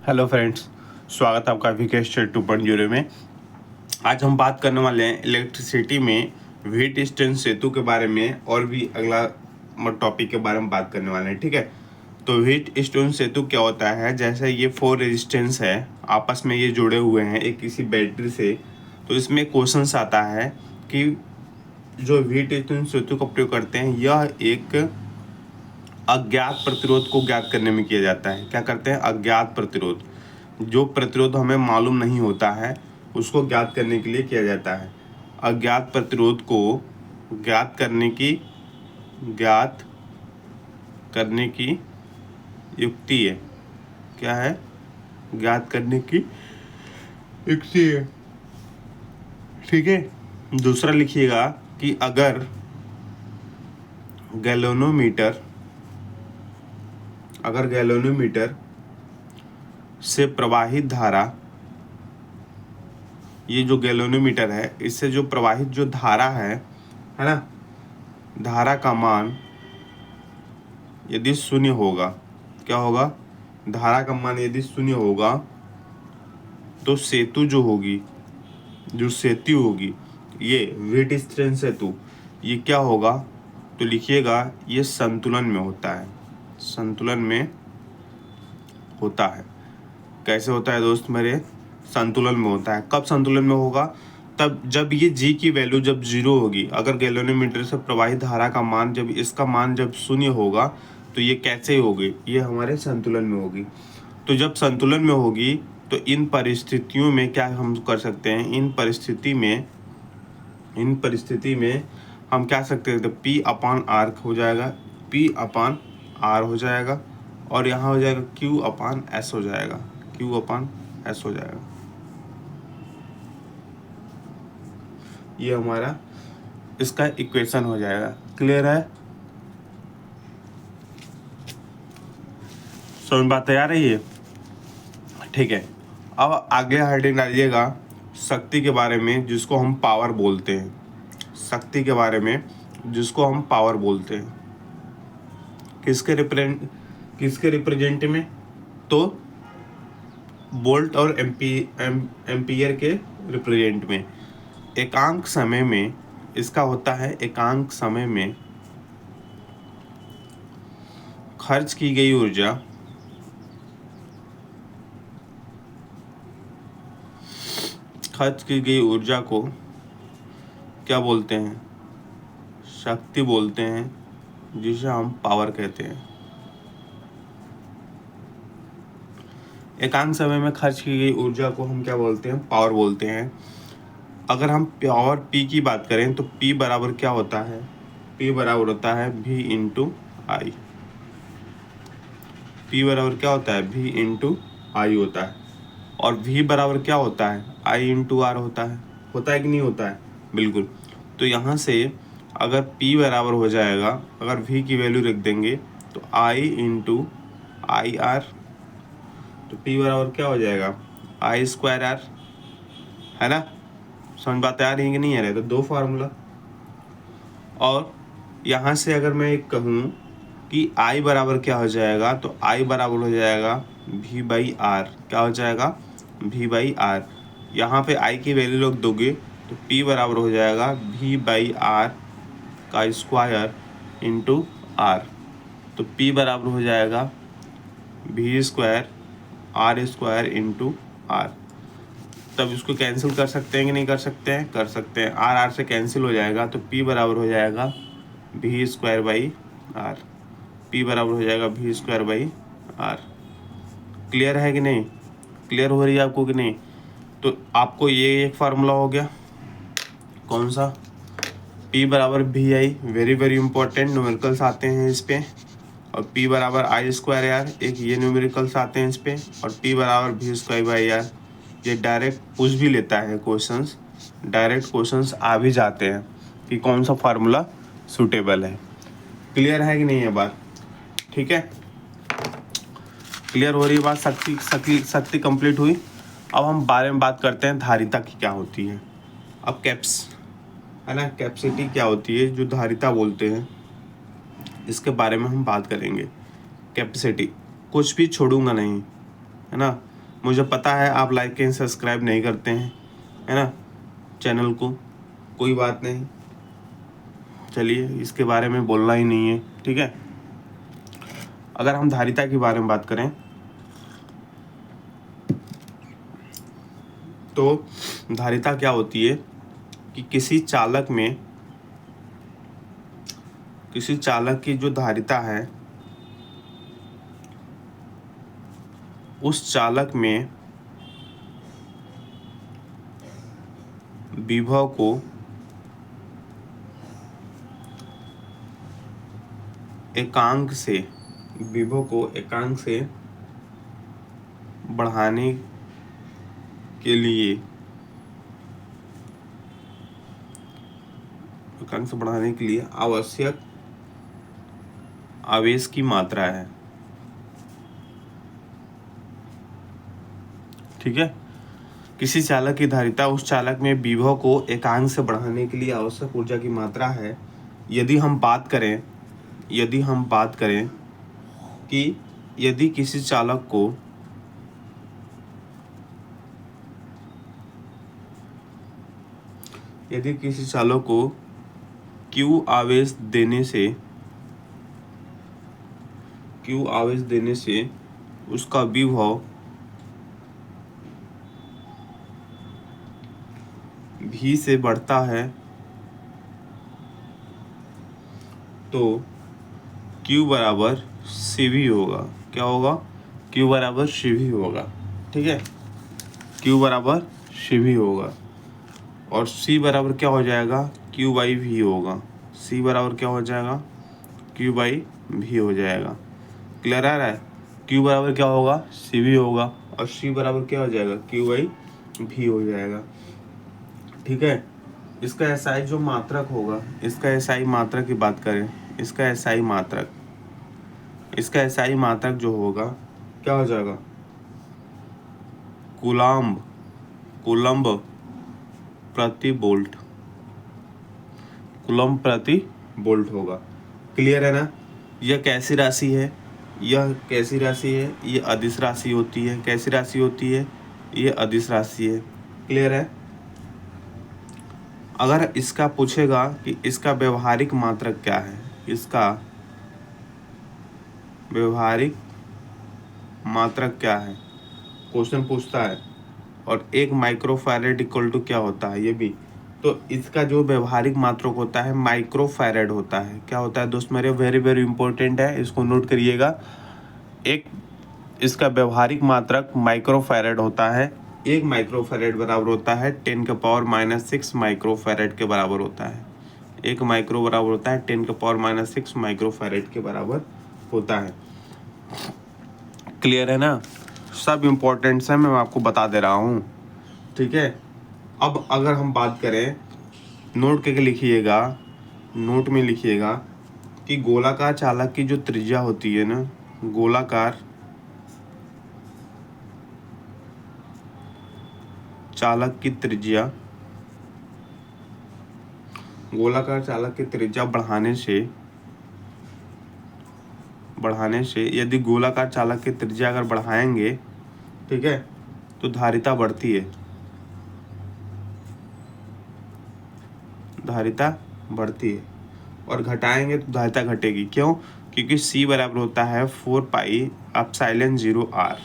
Hello friends, स्वागत है आपका विकेश 2.0 में। आज हम बात करने वाले हैं इलेक्ट्रिसिटी में व्हीट स्टोन सेतु के बारे में और भी अगला टॉपिक के बारे में बात करने वाले हैं। ठीक है, तो व्हीट स्टोन सेतु क्या होता है? जैसे ये 4 रेजिस्टेंस है, आपस में ये जुड़े हुए हैं एक किसी बैटरी से, तो इसमें क्वेश्चंस आता है कि जो व्हीट स्टोन सेतु का प्रयोग करते हैं यह एक अज्ञात प्रतिरोध को ज्ञात करने में किया जाता है। क्या करते हैं? अज्ञात प्रतिरोध, जो प्रतिरोध हमें मालूम नहीं होता है उसको ज्ञात करने के लिए किया जाता है। अज्ञात प्रतिरोध को ज्ञात करने की युक्ति है। क्या है? ज्ञात करने की युक्ति है। ठीक है, दूसरा लिखिएगा कि अगर गैल्वेनोमीटर से प्रवाहित धारा, ये जो गैल्वेनोमीटर है इससे जो प्रवाहित जो धारा है ना, धारा का मान यदि शून्य होगा, क्या होगा? धारा का मान यदि शून्य होगा तो सेतु जो होगी, जो सेतु होगी, ये व्हीट स्टोन सेतु, ये क्या होगा? तो लिखिएगा ये संतुलन में होता है। संतुलन में होता है। कैसे होता है दोस्त मेरे? संतुलन में होता है। कब संतुलन में होगा? तब जब ये G की वैल्यू जब 0 होगी। अगर गैल्वेनोमीटर से प्रवाहित धारा का मान जब इसका मान जब शून्य होगा तो ये कैसे होगी? ये हमारे संतुलन में होगी। तो जब संतुलन में होगी तो इन परिस्थितियों में क्या हम कर सकते हैं? इन परिस्थिति में हम क्या सकते हैं? तो P/R हो जाएगा, P/R हो जाएगा और यहाँ हो जाएगा Q/S हो जाएगा, Q/S हो जाएगा। ये हमारा इसका इक्वेशन हो जाएगा। क्लियर है? समझ बात तैयार है ये? ठीक है, अब आगे हेडिंग डालिएगा शक्ति के बारे में, जिसको हम पावर बोलते हैं। शक्ति के बारे में जिसको हम पावर बोलते हैं, किसके रिप्रेजेंट में? तो वोल्ट और एम्पियर के रिप्रेजेंट में। एकांक समय में इसका होता है, एकांक समय में खर्च की गई ऊर्जा को क्या बोलते हैं? शक्ति बोलते हैं, जिसे हम पावर कहते हैं। एकांक समय में खर्च की गई ऊर्जा को हम क्या बोलते हैं? पावर बोलते हैं। अगर हम पावर P की बात करें तो P बराबर क्या होता है? P बराबर होता है V इंटू आई। P बराबर क्या होता है? V इंटू आई होता है। और V बराबर क्या होता है? I इंटू आर होता है कि नहीं होता है? बिल्कुल। तो यहाँ से अगर P बराबर हो जाएगा, अगर V की वैल्यू रख देंगे तो I इंटू आई आर, तो P बराबर क्या हो जाएगा? I²R, है ना? समझ बात आ रही है कि नहीं आ रही? तो दो फार्मूला। और यहाँ से अगर मैं एक कहूँ कि I बराबर क्या हो जाएगा, तो I बराबर हो जाएगा V/R। क्या हो जाएगा? V/R। यहाँ पे I की वैल्यू रख दोगे तो P बराबर हो जाएगा V/R का स्क्वायर इंटू R। तो P बराबर हो जाएगा V²R² इंटू R। तब इसको कैंसिल कर सकते हैं कि नहीं कर सकते हैं? कर सकते हैं। R से कैंसिल हो जाएगा तो P बराबर हो जाएगा V²/R। P बराबर हो जाएगा V²/R। क्लियर है कि नहीं? क्लियर हो रही है आपको कि नहीं? तो आपको ये एक फार्मूला हो गया। कौन सा? P बराबर VI, वेरी इंपॉर्टेंट न्यूमेरिकल्स आते हैं इस पे। और P बराबर I²R, एक ये न्यूमेरिकल्स आते हैं इस पे। और P बराबर V²/R। ये डायरेक्ट पूछ भी लेता है क्वेश्चंस, डायरेक्ट क्वेश्चंस आ भी जाते हैं कि कौन सा फार्मूला सूटेबल है। क्लियर है कि नहीं है बात? ठीक है, क्लियर हो रही है बात? शक्ति कंप्लीट हुई। अब हम बारे में बात करते हैं धारिता की क्या होती है। अब है ना, कैपेसिटी क्या होती है, जो धारिता बोलते हैं, इसके बारे में हम बात करेंगे। कैपेसिटी कुछ भी छोड़ूंगा नहीं, है ना। मुझे पता है आप लाइक एंड सब्सक्राइब नहीं करते हैं, है ना, चैनल को, कोई बात नहीं, चलिए इसके बारे में बोलना ही नहीं है, ठीक है। अगर हम धारिता के बारे में बात करें तो धारिता क्या होती है कि किसी चालक की जो धारिता है उस चालक में विभव को एकांक से बढ़ाने के लिए आवश्यक आवेश की मात्रा है, ठीक है। किसी चालक की धारिता उस चालक में विभव को एकांक से बढ़ाने के लिए आवश्यक ऊर्जा की मात्रा है। यदि हम बात करें कि यदि किसी चालक को Q आवेश देने से उसका विभव V से बढ़ता है तो Q बराबर CV होगा। क्या होगा? Q बराबर CV होगा, ठीक है। Q बराबर CV होगा और C बराबर क्या हो जाएगा? Q बाई V होगा। C बराबर क्या हो जाएगा? Q बाई V हो जाएगा। क्लियर आ रहा है? Q बराबर क्या होगा? CV होगा और C बराबर क्या हो जाएगा? Q बाई V हो जाएगा, ठीक है। इसका SI जो मात्रक होगा, इसका SI मात्रक की बात करें, इसका SI मात्रक जो होगा क्या हो जाएगा? कूलम्ब प्रति वोल्ट होगा। क्लियर है ना? यह कैसी राशि है? ये अदिश राशि होती है। कैसी राशि होती है? ये अदिश राशि है। क्लियर है? अगर इसका पूछेगा कि इसका व्यवहारिक मात्रक क्या है, इसका व्यवहारिक मात्रक क्या है, क्वेश्चन पूछता है, और 1 माइक्रोफैरेड इक्वल टू क्या होता है, ये भी, तो इसका जो व्यवहारिक मात्रक होता है माइक्रोफैरेड होता है। क्या होता है दोस्त मेरे? वेरी वेरी इंपॉर्टेंट है, इसको नोट करिएगा। इसका व्यवहारिक मात्रक माइक्रोफैरेड होता है। 1 माइक्रोफैरेड बराबर होता है 10⁻⁻6 माइक्रोफैरेड के बराबर होता है। 1 माइक्रो बराबर होता है 10⁻⁻6 माइक्रोफैरेड के बराबर होता है। क्लियर है ना? सब इम्पोर्टेंट्स है, मैं आपको बता दे रहा हूँ, ठीक है। अब अगर हम बात करें, नोट करके लिखिएगा, नोट में लिखिएगा कि गोलाकार चालक की जो त्रिज्या होती है ना, गोलाकार चालक की त्रिज्या बढ़ाने से यदि गोलाकार चालक की त्रिज्या अगर बढ़ाएंगे, ठीक है, तो धारिता बढ़ती है, और घटाएंगे तो धारिता घटेगी। क्यों? क्योंकि C बराबर होता है 4 पाई एप्सिलॉन 0 R।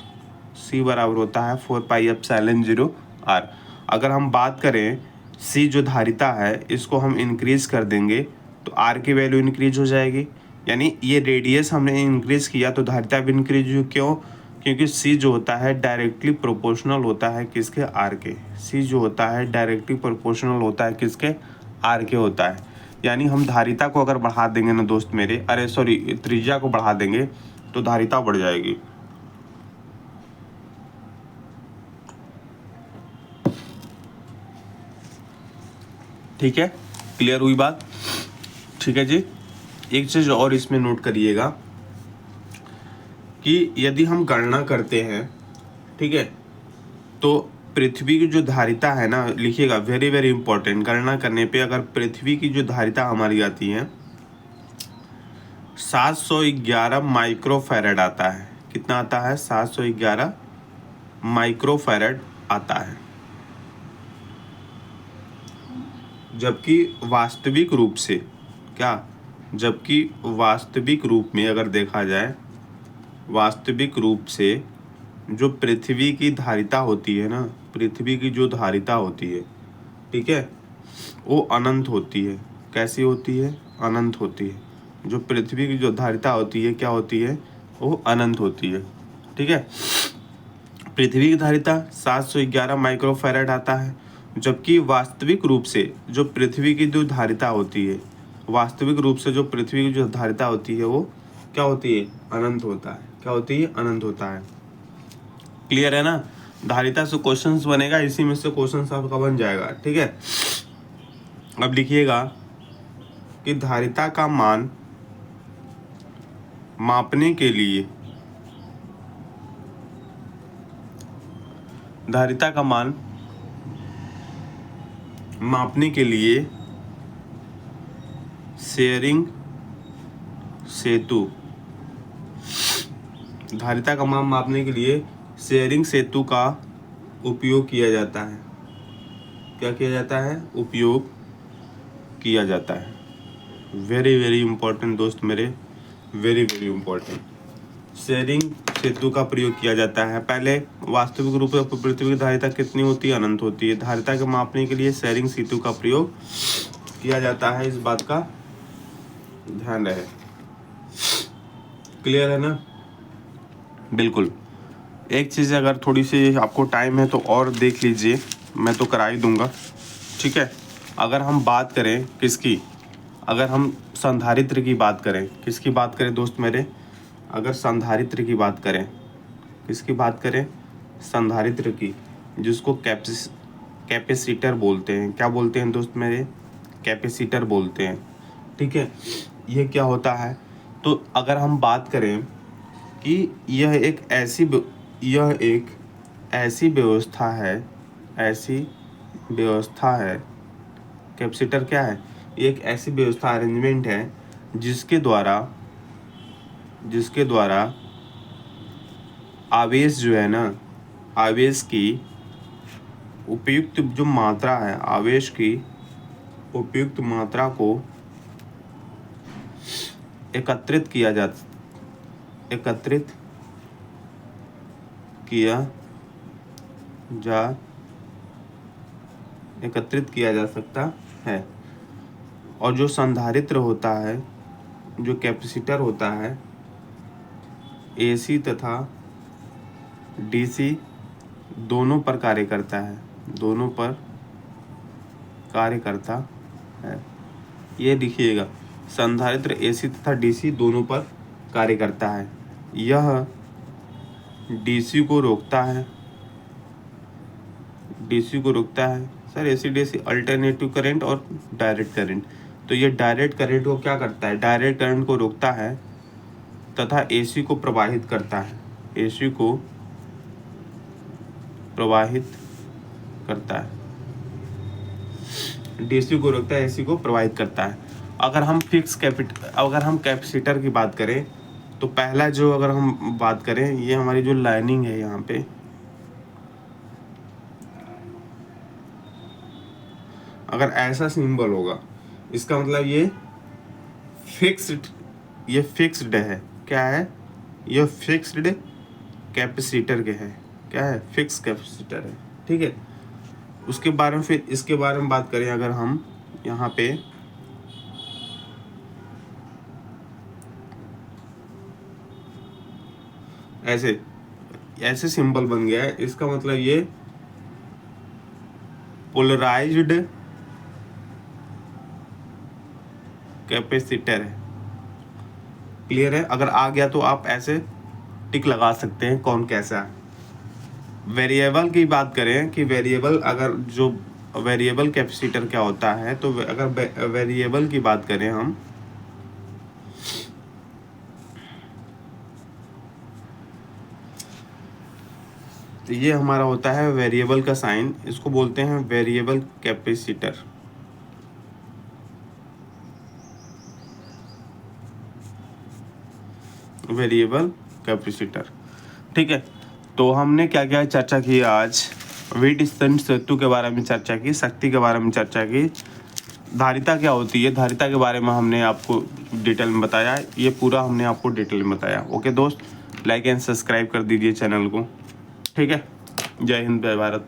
C बराबर होता है 4 पाई एप्सिलॉन 0 R। अगर हम बात करें C जो धारिता है इसको हम इंक्रीज कर देंगे तो R की वैल्यू इंक्रीज हो जाएगी, यानी ये रेडियस हमने इंक्रीज किया तो धारिता भी इंक्रीज हुई। क्यों? क्योंकि C जो होता है डायरेक्टली प्रोपोर्शनल होता है किसके? R के। C जो होता है डायरेक्टली प्रोपोर्शनल होता है किसके? R के होता है। यानी हम धारिता को अगर बढ़ा देंगे ना दोस्त मेरे, त्रिज्या को बढ़ा देंगे तो धारिता बढ़ जाएगी। ठीक है, क्लियर हुई बात? ठीक है जी। एक चीज और इसमें नोट करिएगा कि यदि हम गणना करते हैं, ठीक है, तो पृथ्वी की जो धारिता है ना, लिखिएगा, वेरी वेरी इंपॉर्टेंट, गणना करने पे अगर पृथ्वी की जो धारिता हमारी आती है 711 माइक्रोफैरेड आता है। कितना आता है? 711 माइक्रोफैरड आता है। जबकि वास्तविक रूप से क्या, जबकि वास्तविक रूप में अगर देखा जाए, वास्तविक रूप से जो पृथ्वी की धारिता होती है ना, पृथ्वी की जो धारिता होती है, ठीक है, वो अनंत होती है। कैसी होती है? अनंत होती है। जो पृथ्वी की जो धारिता होती है क्या होती है? वो अनंत होती है। ठीक है, पृथ्वी की धारिता 711 माइक्रोफैरड आता है, जबकि वास्तविक रूप से जो पृथ्वी की जो धारिता होती है, वास्तविक रूप से जो पृथ्वी की जो धारिता होती है वो क्या होती है? अनंत होता है। क्या होती है? अनंत होता है। क्लियर है ना? धारिता से क्वेश्चंस बनेगा, इसी में से क्वेश्चंस आपका बन जाएगा। ठीक है, अब लिखिएगा कि धारिता का मान मापने के लिए, धारिता का मान मापने के लिए शेयरिंग सेतु, धारिता का मान मापने के लिए शेयरिंग सेतु का उपयोग किया जाता है। क्या किया जाता है? उपयोग किया जाता है। वेरी वेरी इंपॉर्टेंट दोस्त मेरे, वेरी वेरी इंपॉर्टेंट। शेयरिंग सेतु का प्रयोग किया जाता है। पहले वास्तविक रूप से पृथ्वी की धारिता कितनी होती है? अनंत होती है। धारिता के मापने के लिए शेयरिंग सेतु का प्रयोग किया जाता है, इस बात का ध्यान रहे। क्लियर है ना? बिल्कुल। एक चीज़ अगर थोड़ी सी आपको टाइम है तो और देख लीजिए, मैं तो करा ही दूंगा। ठीक है, अगर हम बात करें किसकी, अगर हम संधारित्र की बात करें, किसकी बात करें दोस्त मेरे? अगर संधारित्र की बात करें, किसकी बात करें? संधारित्र की, जिसको कैपेसिटर बोलते हैं। क्या बोलते हैं दोस्त मेरे? कैपेसिटर बोलते हैं। ठीक है, ये क्या होता है? तो अगर हम बात करें कि यह एक ऐसी व्यवस्था है, ऐसी व्यवस्था है, कैपेसिटर क्या है? ये एक ऐसी व्यवस्था, अरेंजमेंट है जिसके द्वारा आवेश जो है ना, आवेश की उपयुक्त जो मात्रा है, आवेश की उपयुक्त मात्रा को एकत्रित किया जा सकता है। और जो संधारित्र होता है, जो कैपेसिटर होता है, AC तथा DC दोनों पर कार्य करता है, दोनों पर कार्य करता है। ये लिखिएगा, संधारित्र AC तथा DC दोनों पर कार्य करता है। यह DC को रोकता है, sir AC DC alternative current और डायरेक्ट करंट। तो ये डायरेक्ट करंट को क्या करता है? डायरेक्ट करंट को रोकता है तथा AC को प्रवाहित करता है, AC को प्रवाहित करता है, DC को रोकता है, AC को प्रवाहित करता है। अगर हम कैपेसिटर की बात करें तो पहला जो अगर हम बात करें, ये हमारी जो लाइनिंग है यहाँ पे, अगर ऐसा सिंबल होगा, इसका मतलब ये फिक्स्ड है। क्या है? ये फिक्स्ड कैपेसिटर के है। क्या है? फिक्स कैपेसिटर है। ठीक है, उसके बारे में फिर इसके बारे में बात करें, अगर हम यहाँ पे ऐसे सिंबल बन गया है, इसका मतलब ये पोलराइज्ड कैपेसिटर है। क्लियर है? अगर आ गया तो आप ऐसे टिक लगा सकते हैं कौन कैसा है। वेरिएबल की बात करें कि वेरिएबल कैपेसिटर क्या होता है, तो अगर वेरिएबल की बात करें हम, तो ये हमारा होता है वेरिएबल का साइन, इसको बोलते हैं वेरिएबल कैपेसिटर। Variable capacitor. ठीक है, तो हमने क्या क्या चर्चा की आज? व्हीटस्टोन सेतु के बारे में चर्चा की, शक्ति के बारे में चर्चा की, धारिता क्या होती है, धारिता के बारे में हमने आपको डिटेल में बताया। ये पूरा हमने आपको डिटेल में बताया। ओके दोस्त, लाइक एंड सब्सक्राइब कर दीजिए चैनल को। ठीक है, जय हिंद, जय भारत।